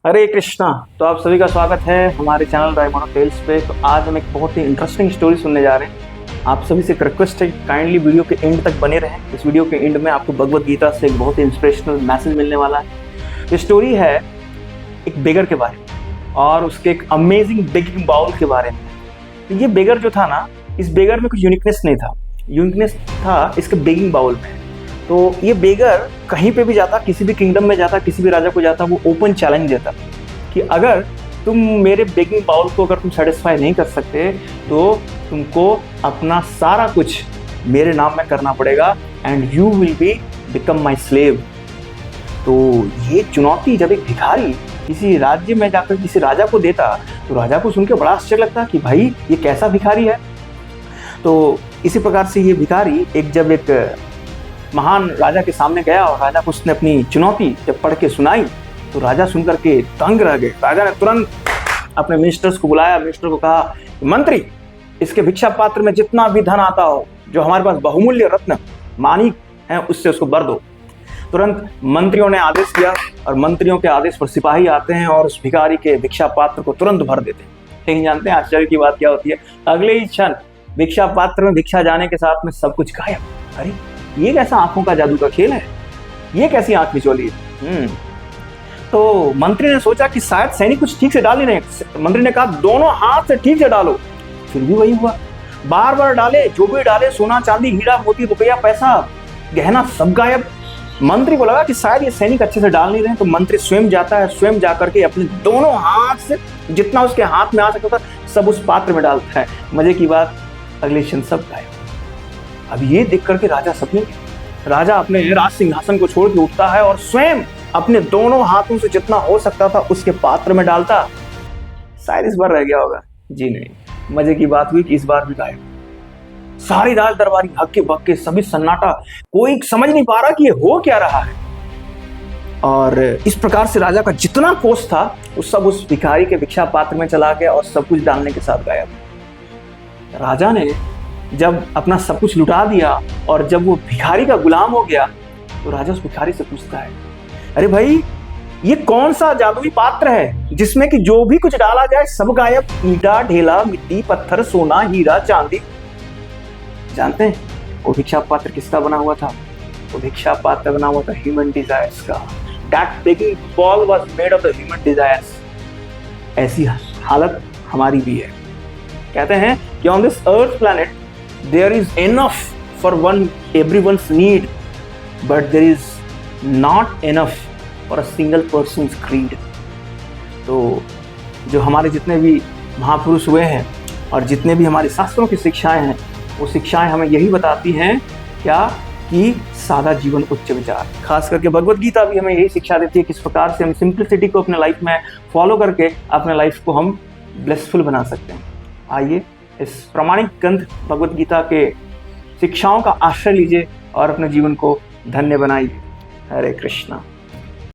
हरे कृष्णा। तो आप सभी का स्वागत है हमारे चैनल रायमोनो टेल्स पे। तो आज हम एक बहुत ही इंटरेस्टिंग स्टोरी सुनने जा रहे हैं। आप सभी से एक रिक्वेस्ट है, काइंडली वीडियो के एंड तक बने रहें। इस वीडियो के एंड में आपको भगवद गीता से एक बहुत ही इंस्पिरेशनल मैसेज मिलने वाला है। ये स्टोरी है एक बेगर के बारे में और उसके एक अमेजिंग बेगिंग बाउल के बारे में। तो ये बेगर जो था ना, इस बेगर में कुछ यूनिकनेस नहीं था। यूनिकनेस था इसके बेगिंग बाउल में। तो ये बेगर कहीं पे भी जाता, किसी भी किंगडम में जाता, किसी भी राजा को जाता, वो ओपन चैलेंज देता कि अगर तुम मेरे बेगिंग बाउल को अगर तुम सेटिस्फाई नहीं कर सकते तो तुमको अपना सारा कुछ मेरे नाम में करना पड़ेगा and you will be become my slave. तो ये चुनौती जब एक भिखारी किसी राज्य में जाकर किसी राजा को देता तो राजा को सुन के बड़ा आश्चर्य लगता कि भाई ये कैसा भिखारी है। तो इसी प्रकार से ये भिखारी जब एक महान राजा के सामने गया और राजा को उसने अपनी चुनौती जब पढ़ के सुनाई तो राजा सुनकर के दंग रह गए। राजा ने तुरंत अपने मिनिस्टर्स को बुलाया। मिनिस्टर को कहा, मंत्री, इसके भिक्षा पात्र में जितना भी धन आता हो, जो हमारे पास बहुमूल्य रत्न माणिक हैं, उससे उसको भर दो। तुरंत मंत्रियों ने आदेश दिया और मंत्रियों के आदेश पर सिपाही आते हैं और उस भिखारी के भिक्षा पात्र को तुरंत भर देते हैं। लेकिन जानते हैं आश्चर्य की बात क्या होती है? अगले ही क्षण भिक्षा पात्र में भिक्षा जाने के साथ में सब कुछ गायब। अरे ये कैसा आंखों का जादू का खेल है? ये कैसी आंख बिचौली है? तो मंत्री ने सोचा कि शायद सैनिक कुछ ठीक से डाल नहीं रहे। मंत्री ने कहा, दोनों हाथ से ठीक से डालो। फिर भी वही हुआ। बार बार डाले, जो भी डाले, सोना चांदी हीरा मोती रुपया पैसा गहना सब गायब। मंत्री को लगा कि शायद ये सैनिक अच्छे से डाल नहीं रहे। तो मंत्री स्वयं जाता है, स्वयं जाकर के अपने दोनों हाथ से जितना उसके हाथ में आ सकता था सब उस पात्र में डालता है। मजे की बात, अगले क्षण सब गायब। अब ये देख करके राजा सपने में, राजा अपने राज सिंहासन को छोड़ के उठता है और स्वयं अपने दोनों हाथों से जितना हो सकता था उसके पात्र में डालता। शायद इस बार रह गया होगा। जी नहीं, मजे की बात हुई कि इस बार भी गायब। सारी राज दरबारी हक्के बक्के, सभी सन्नाटा, कोई समझ नहीं पा रहा कि ये हो क्या रहा है। और इस प्रकार से राजा का जितना कोष था वो सब उस भिखारी के भिक्षा पात्र में चला गया और सब कुछ डालने के साथ गायब। राजा ने जब अपना सब कुछ लुटा दिया और जब वो भिखारी का गुलाम हो गया तो राजा उस भिखारी से पूछता है, अरे भाई, ये कौन सा जादुई पात्र है जिसमें कि जो भी कुछ डाला जाए सब गायब? ईंटा ढेला मिट्टी पत्थर सोना हीरा चांदी। जानते हैं वो भिक्षा पात्र किसका बना हुआ था? वो भिक्षा पात्र बना हुआ था ह्यूमन डिजायर्स का। That begging ball was made of the human desires. ऐसी हालत हमारी भी है। कहते हैं कि on this earth planet there is enough for everyone's need, but there is not enough for a single person's greed। तो जो हमारे जितने भी महापुरुष हुए हैं और जितने भी हमारे शास्त्रों की शिक्षाएं हैं, वो शिक्षाएं हमें यही बताती हैं क्या कि सादा जीवन उच्च विचार। खास करके भगवद गीता भी हमें यही शिक्षा देती है किस प्रकार से हम सिंप्लिसिटी को अपने लाइफ में फॉलो करके अपने लाइफ को हम ब्लेसफुल बना सकते हैं। आइए इस प्रामाणिक ग्रंथ भगवद गीता के शिक्षाओं का आश्रय लीजिए और अपने जीवन को धन्य बनाइए। हरे कृष्णा।